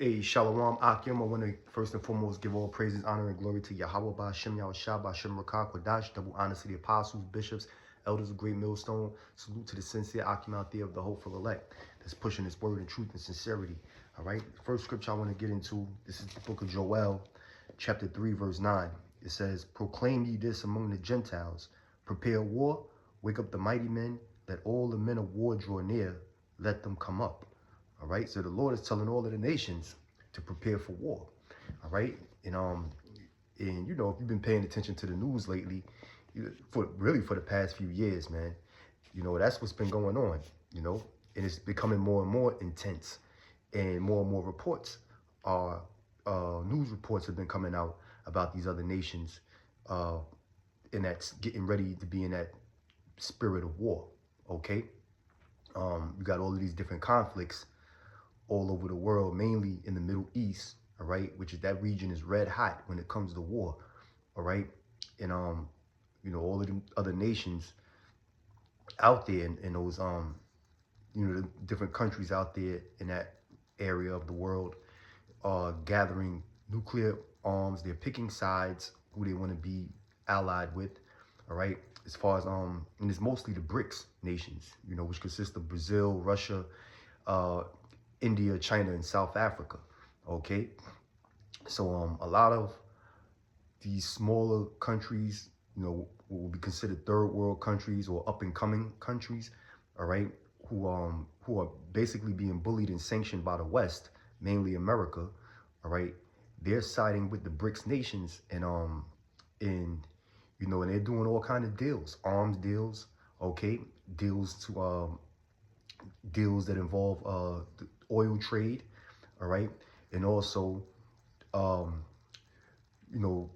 Hey, Shalom Akim. I want to first and foremost give all praises, honor, and glory to Yahweh Ba'Shem Yahushua Ba'Shem Rakah Kodash. Double honor to the apostles, bishops, elders of Great Millstone. Salute to the sincere Akim out there of the hopeful elect that's pushing this word in truth and sincerity. All right. The first scripture I want to get into, this is the book of Joel, chapter 3, verse 9. It says, proclaim ye this among the Gentiles. Prepare war, wake up the mighty men, let all the men of war draw near, let them come up. All right, so the Lord is telling all of the nations to prepare for war. All right, and you know, if you've been paying attention to the news lately, for the past few years, man, you know that's what's been going on. You know, and it's becoming more and more intense, and more reports are news reports have been coming out about these other nations, and that's getting ready to be in that spirit of war. Okay, you got all of these different conflicts all over the world, mainly in the Middle East, all right, which is that region is red hot when it comes to war, all right, and you know, all of the other nations out there in those you know, the different countries out there in that area of the world are gathering nuclear arms. They're picking sides who they want to be allied with, all right. As far as and it's mostly the BRICS nations, you know, which consist of Brazil, Russia, India, China, and South Africa. Okay, so a lot of these smaller countries, you know, will be considered third world countries or up and coming countries, all right, who are basically being bullied and sanctioned by the West, mainly America, all right. They're siding with the BRICS nations, and you know, and they're doing all kind of deals, arms deals, okay, deals that involve the oil trade, all right, and also, you know,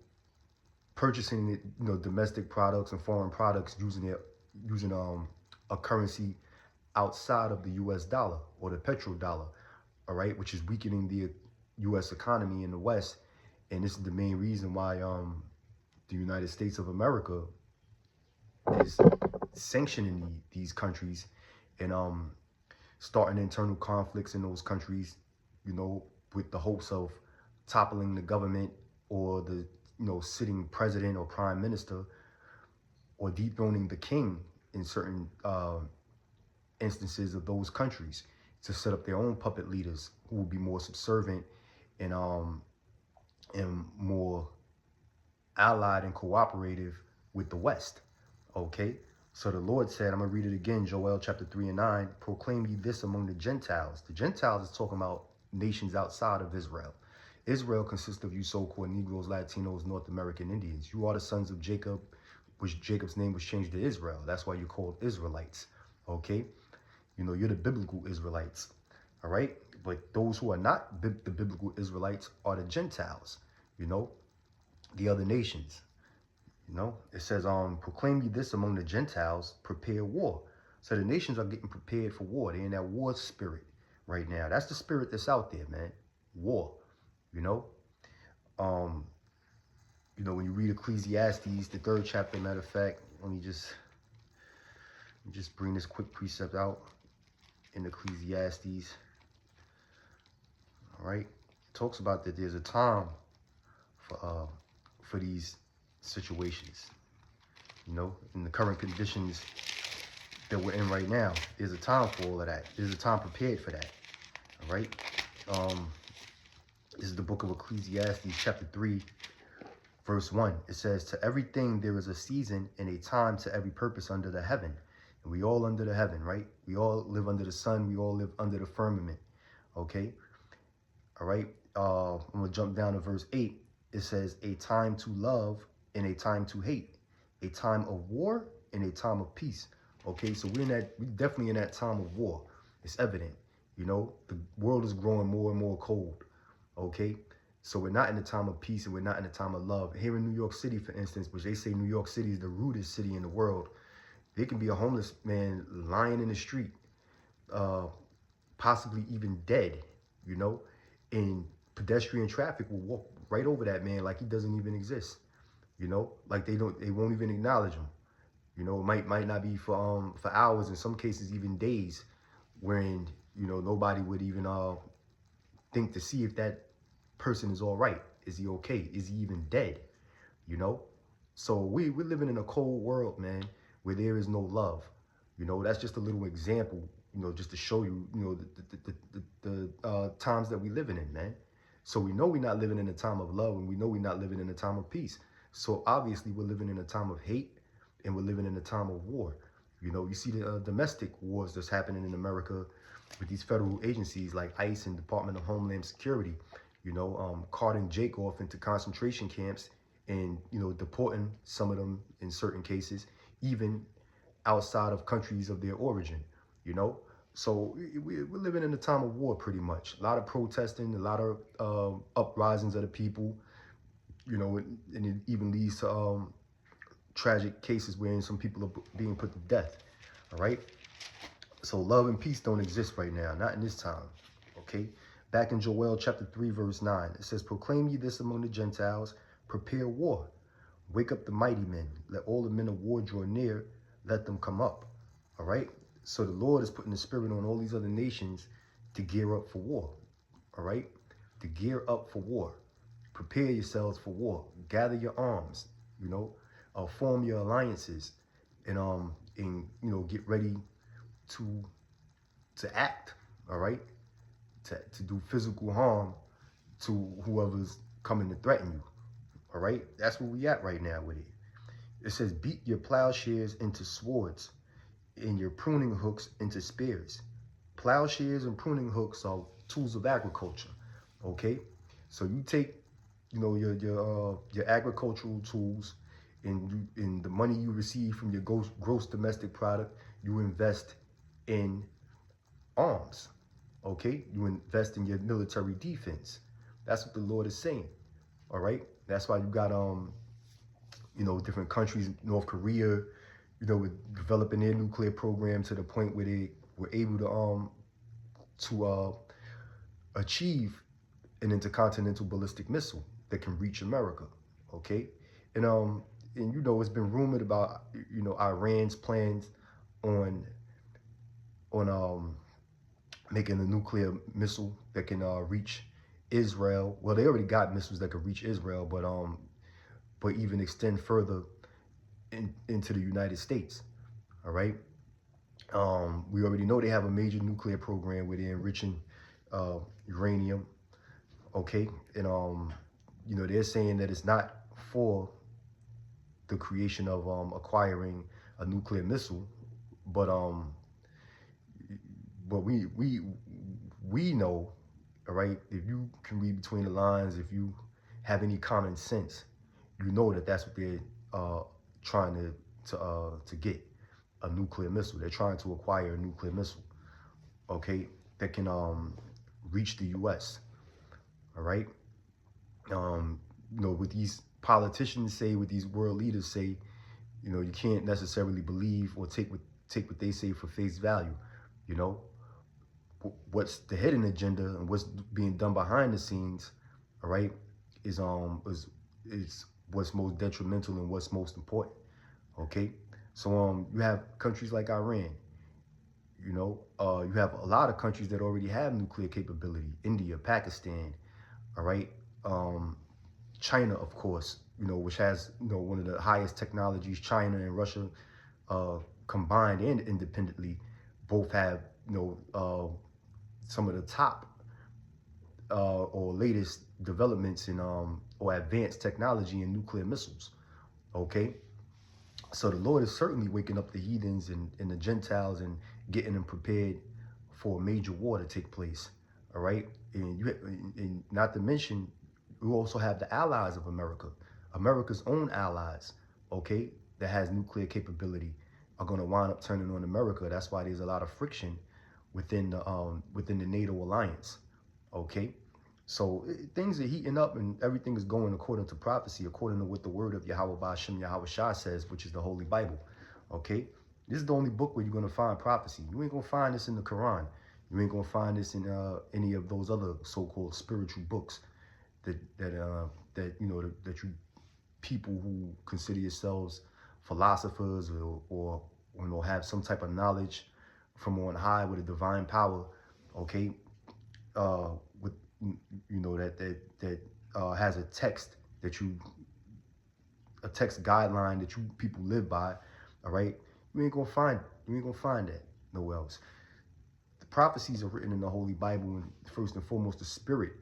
purchasing, you know, domestic products and foreign products using a currency outside of the U.S. dollar or the petrodollar, all right, which is weakening the U.S. economy in the West, and this is the main reason why the United States of America is sanctioning these countries and starting internal conflicts in those countries, you know, with the hopes of toppling the government or the, you know, sitting president or prime minister, or dethroning the king in certain instances of those countries, to set up their own puppet leaders who will be more subservient and more allied and cooperative with the West. Okay, so the Lord said, I'm gonna read it again, Joel chapter 3 and 9, proclaim ye this among the Gentiles. The Gentiles is talking about nations outside of Israel. Israel consists of you so-called Negroes, Latinos, North American Indians. You are the sons of Jacob, which Jacob's name was changed to Israel. That's why you're called Israelites. Okay, you know, you're the biblical Israelites. All right, but those who are not the biblical Israelites are the Gentiles, you know, the other nations. You know, it says, proclaim ye this among the Gentiles, prepare war. So the nations are getting prepared for war. They're in that war spirit right now. That's the spirit that's out there, man. War, you know. You know, when you read Ecclesiastes, the 3rd chapter, matter of fact, let me just bring this quick precept out in Ecclesiastes. All right. It talks about that there's a time for these situations. You know, in the current conditions that we're in right now, there's a time for all of that. There's a time prepared for that. All right. This is the book of Ecclesiastes, chapter 3, verse 1. It says, to everything there is a season and a time to every purpose under the heaven. And we all under the heaven, right? We all live under the sun. We all live under the firmament. Okay. All right. I'm going to jump down to verse 8. It says, a time to love and a time to hate, a time of war and a time of peace. Okay, so we're definitely in that time of war. It's evident, you know, the world is growing more and more cold. Okay, so we're not in the time of peace and we're not in the time of love. Here in New York City, for instance, which they say New York City is the rudest city in the world, there can be a homeless man lying in the street, possibly even dead, you know, and pedestrian traffic will walk right over that man like he doesn't even exist. You know, like they won't even acknowledge him. You know, it might not be for hours, in some cases even days, wherein, you know, nobody would even think to see if that person is all right. Is he okay? Is he even dead? You know? So we're living in a cold world, man, where there is no love. You know, that's just a little example, you know, just to show you, you know, the times that we're living in, man. So we know we're not living in a time of love, and we know we're not living in a time of peace. So obviously we're living in a time of hate, and we're living in a time of war. You know, you see the domestic wars that's happening in America with these federal agencies like ICE and Department of Homeland Security, you know, carting Jake off into concentration camps and, you know, deporting some of them in certain cases, even outside of countries of their origin, you know. So we're living in a time of war pretty much. A lot of protesting, a lot of uprisings of the people, you know, and it even leads to tragic cases wherein some people are being put to death, all right? So love and peace don't exist right now, not in this time, okay? Back in Joel chapter 3, verse 9, it says, proclaim ye this among the Gentiles, prepare war. Wake up the mighty men. Let all the men of war draw near. Let them come up, all right? So the Lord is putting the spirit on all these other nations to gear up for war, all right? To gear up for war. Prepare yourselves for war. Gather your arms, you know, form your alliances, and you know, get ready to act, all right, to do physical harm to whoever's coming to threaten you, all right. That's where we at right now with it. It says, beat your plowshares into swords and your pruning hooks into spears. Plowshares and pruning hooks are tools of agriculture, okay. So you take, you know, your agricultural tools, and the money you receive from your gross domestic product, you invest in arms, okay? You invest in your military defense. That's what the Lord is saying, all right? That's why you got, you know, different countries, North Korea, you know, with developing their nuclear program to the point where they were able to achieve an intercontinental ballistic missile that can reach America, okay? And you know, it's been rumored about, you know, Iran's plans on making a nuclear missile that can reach Israel. Well, they already got missiles that can reach Israel, but even extend further into the United States. All right. We already know they have a major nuclear program where they're enriching uranium. Okay, and you know, they're saying that it's not for the creation of acquiring a nuclear missile, but we know, all right, if you can read between the lines, if you have any common sense, you know that that's what they're trying to get, a nuclear missile. They're trying to acquire a nuclear missile, okay, that can reach the U.S. All right. You know, what these politicians say, what these world leaders say, you know, you can't necessarily believe or take what they say for face value. You know, what's the hidden agenda and what's being done behind the scenes, all right, is what's most detrimental and what's most important. Okay, so you have countries like Iran. You know, you have a lot of countries that already have nuclear capability. India, Pakistan, all right. China, of course, you know, which has, you know, one of the highest technologies. China and Russia combined and independently both have, you know, some of the top or latest developments in or advanced technology in nuclear missiles. Okay. So the Lord is certainly waking up the heathens and the Gentiles and getting them prepared for a major war to take place. All right. And not to mention, we also have the allies of America, America's own allies, okay, that has nuclear capability, are going to wind up turning on America. That's why there's a lot of friction within the NATO alliance, okay? So things are heating up and everything is going according to prophecy, according to what the word of Yahweh Ba'ashem Yahweh Shah says, which is the Holy Bible, okay? This is the only book where you're going to find prophecy. You ain't going to find this in the Quran. You ain't going to find this in any of those other so-called spiritual books that you know, that you people who consider yourselves philosophers or you know, have some type of knowledge from on high with a divine power, okay, with, you has a text a text guideline that you people live by, all right, you ain't gonna find it. You ain't gonna find that nowhere else. The prophecies are written in the Holy Bible, and first and foremost, the spirit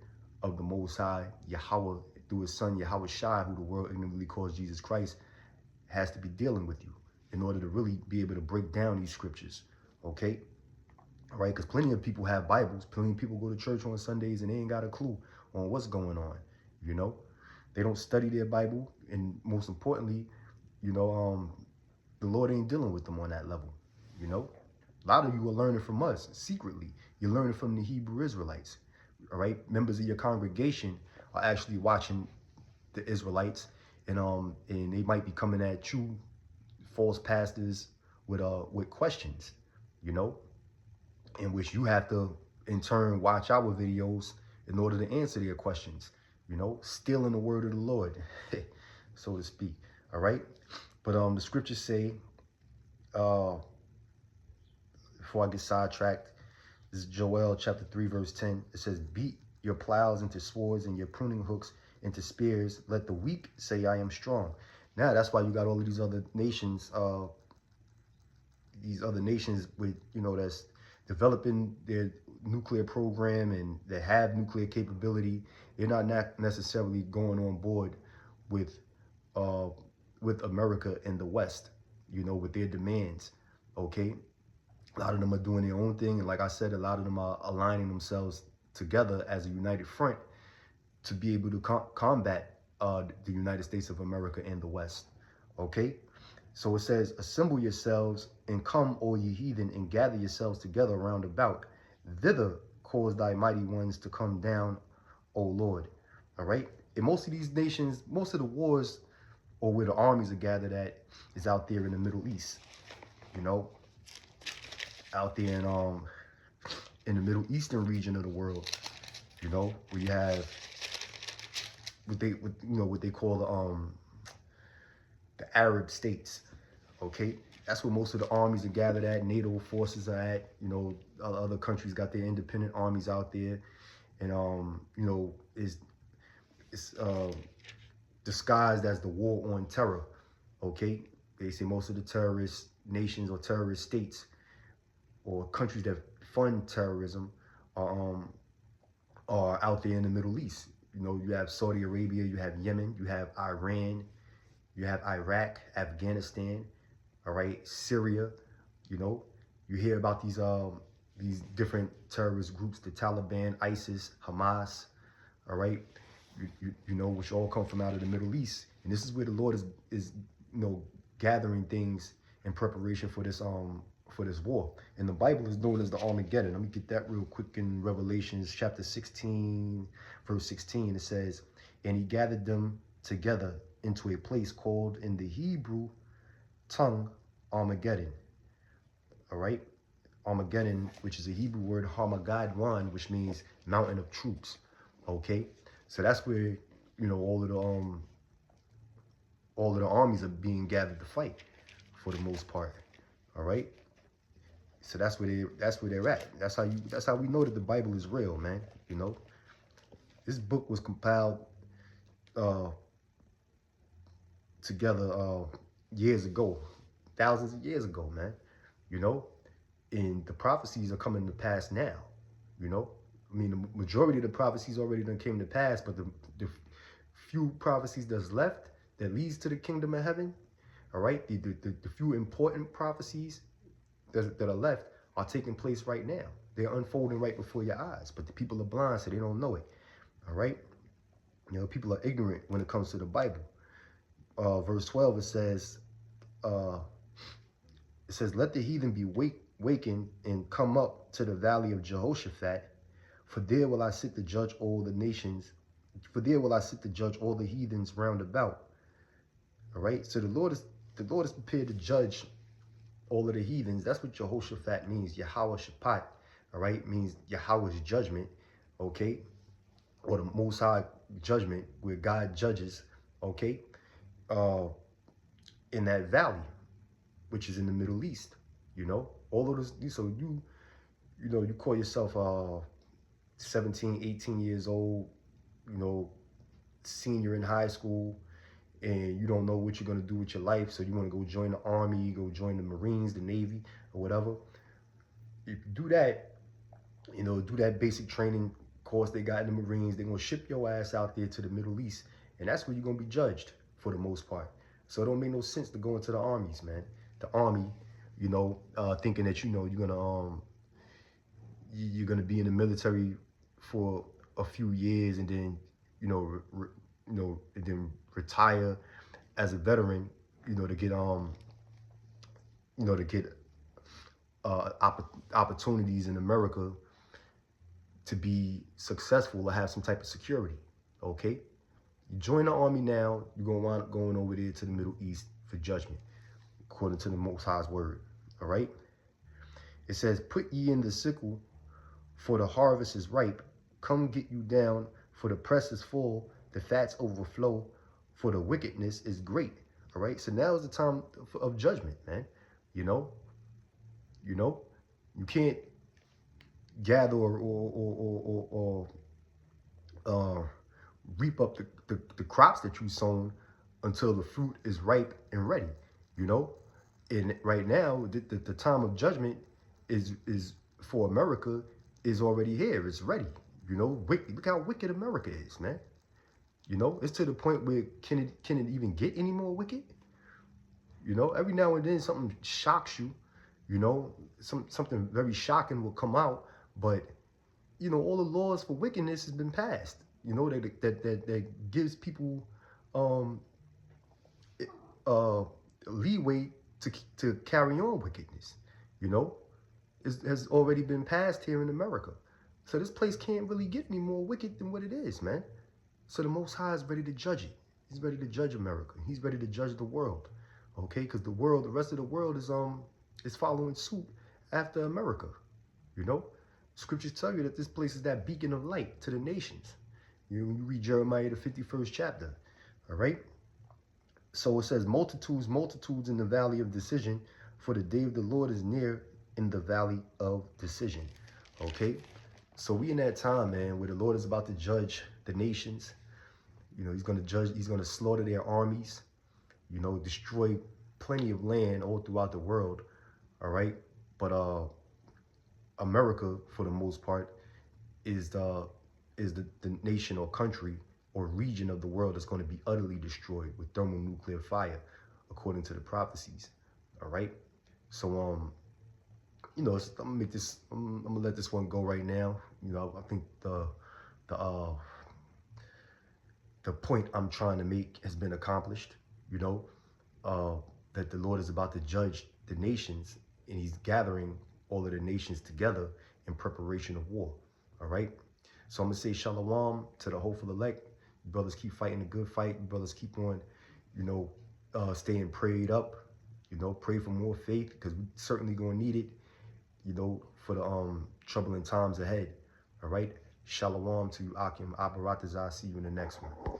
of the Most High, Yahweh, through his son, Yahweh Shai, who the world ignorantly calls Jesus Christ, has to be dealing with you in order to really be able to break down these scriptures, okay? All right, because plenty of people have Bibles. Plenty of people go to church on Sundays and they ain't got a clue on what's going on, you know? They don't study their Bible, and most importantly, you know, the Lord ain't dealing with them on that level, you know? A lot of you are learning from us secretly. You're learning from the Hebrew Israelites, all right? Members of your congregation are actually watching the Israelites, and they might be coming at you, false pastors, with questions, you know, in which you have to, in turn, watch our videos in order to answer their questions, you know, stealing the word of the Lord, so to speak, all right? But the scriptures say, before I get sidetracked, this is Joel chapter 3, verse 10. It says, beat your plows into swords and your pruning hooks into spears. Let the weak say, I am strong. Now, that's why you got all of these other nations, with, you know, that's developing their nuclear program and they have nuclear capability. They're not necessarily going on board with America and the West, you know, with their demands, okay? A lot of them are doing their own thing. And like I said, a lot of them are aligning themselves together as a united front to be able to combat the United States of America and the West, okay? So it says, assemble yourselves and come, all ye heathen, and gather yourselves together round about. Thither cause thy mighty ones to come down, O Lord. All right? In most of these nations, most of the wars, or where the armies are gathered at, is out there in the Middle East. You know, out there in the Middle Eastern region of the world. You know, where you have what they call the Arab states. Okay, that's where most of the armies are gathered at. NATO forces are at. You know, other countries got their independent armies out there, and you know, it's disguised as the war on terror. Okay, they say most of the terrorist nations or terrorist states or countries that fund terrorism are out there in the Middle East. You know, you have Saudi Arabia, you have Yemen, you have Iran, you have Iraq, Afghanistan, all right, Syria. You know, you hear about these different terrorist groups, the Taliban, ISIS, Hamas, all right, you know, which all come from out of the Middle East. And this is where the Lord is you know, gathering things in preparation for this war. And the Bible is known as the Armageddon. Let me get that real quick. In Revelations chapter 16, verse 16, it says, and he gathered them together into a place called in the Hebrew tongue Armageddon. All right, Armageddon, which is a Hebrew word, Harmageddon, which means mountain of troops. Okay, so that's where, you know, all of the armies are being gathered to fight for the most part. All right, so that's where they're at. That's how we know that the Bible is real, man. You know, this book was compiled together years ago, thousands of years ago, man. You know, and the prophecies are coming to pass now. You know, I mean, the majority of the prophecies already done came to pass, but the few prophecies that's left that leads to the kingdom of heaven, all right, the few important prophecies that are left are taking place right now. They're unfolding right before your eyes, but the people are blind, so they don't know it. All right, you know, people are ignorant when it comes to the Bible. Verse 12, it says, let the heathen be wakened and come up to the valley of Jehoshaphat, for there will I sit to judge all the nations, for there will I sit to judge all the heathens round about. All right, so the Lord is prepared to judge all of the heathens. That's what Jehoshaphat means. Yahweh Shaphat, all right, means Yahweh's judgment, okay, or the Most High judgment, where God judges, okay, in that valley, which is in the Middle East. You know, all of this. So you know, you call yourself 17, 18 years old, you know, senior in high school and you don't know what you're going to do with your life, so you want to go join the Army, go join the Marines, the Navy, or whatever. If you do that, do that basic training course they got in the Marines, they're going to ship your ass out there to the Middle East, and that's where you're going to be judged for the most part. So it don't make no sense to go into the armies, man. The Army, thinking that, you're gonna be in the military for a few years and then, and then retire as a veteran, to get to get opportunities in America to be successful or have some type of security. Okay, you join the Army now, you're gonna wind up going over there to the Middle East for judgment, according to the Most High's word. All right. It says, "Put ye in the sickle, for the harvest is ripe. Come get you down, for the press is full, the fats overflow, for the wickedness is great." All right. So now is the time of judgment, man. You can't gather or reap up the crops that you sown until the fruit is ripe and ready. And right now, the time of judgment is for America is already here. It's ready. Look how wicked America is, man. It's to the point where can it even get any more wicked? Every now and then something shocks you. Something very shocking will come out, but all the laws for wickedness has been passed. That gives people leeway to carry on wickedness. It has already been passed here in America. So this place can't really get any more wicked than what it is, man. So the Most High is ready to judge it. He's ready to judge America. He's ready to judge the world. Okay, because the rest of the world is following suit after America. Scriptures tell you that this place is that beacon of light to the nations. When you read Jeremiah, the 51st chapter. All right. So it says, multitudes, multitudes in the valley of decision, for the day of the Lord is near in the valley of decision. Okay. So we in that time, man, where the Lord is about to judge the nations. He's going to judge. He's going to slaughter their armies, destroy plenty of land all throughout the world. All right. But America, for the most part, is the nation or country or region of the world that's going to be utterly destroyed with thermonuclear fire, according to the prophecies. All right. So I'm gonna make this. I'm gonna let this one go right now. I think the point I'm trying to make has been accomplished. That the Lord is about to judge the nations, and He's gathering all of the nations together in preparation of war. All right. So I'm gonna say shalom to the hopeful elect. You brothers keep fighting the good fight. You brothers keep on, staying prayed up. Pray for more faith, because we certainly gonna need it. For the troubling times ahead. All right. Shalom to you, Akim Abaratazah. See you in the next one.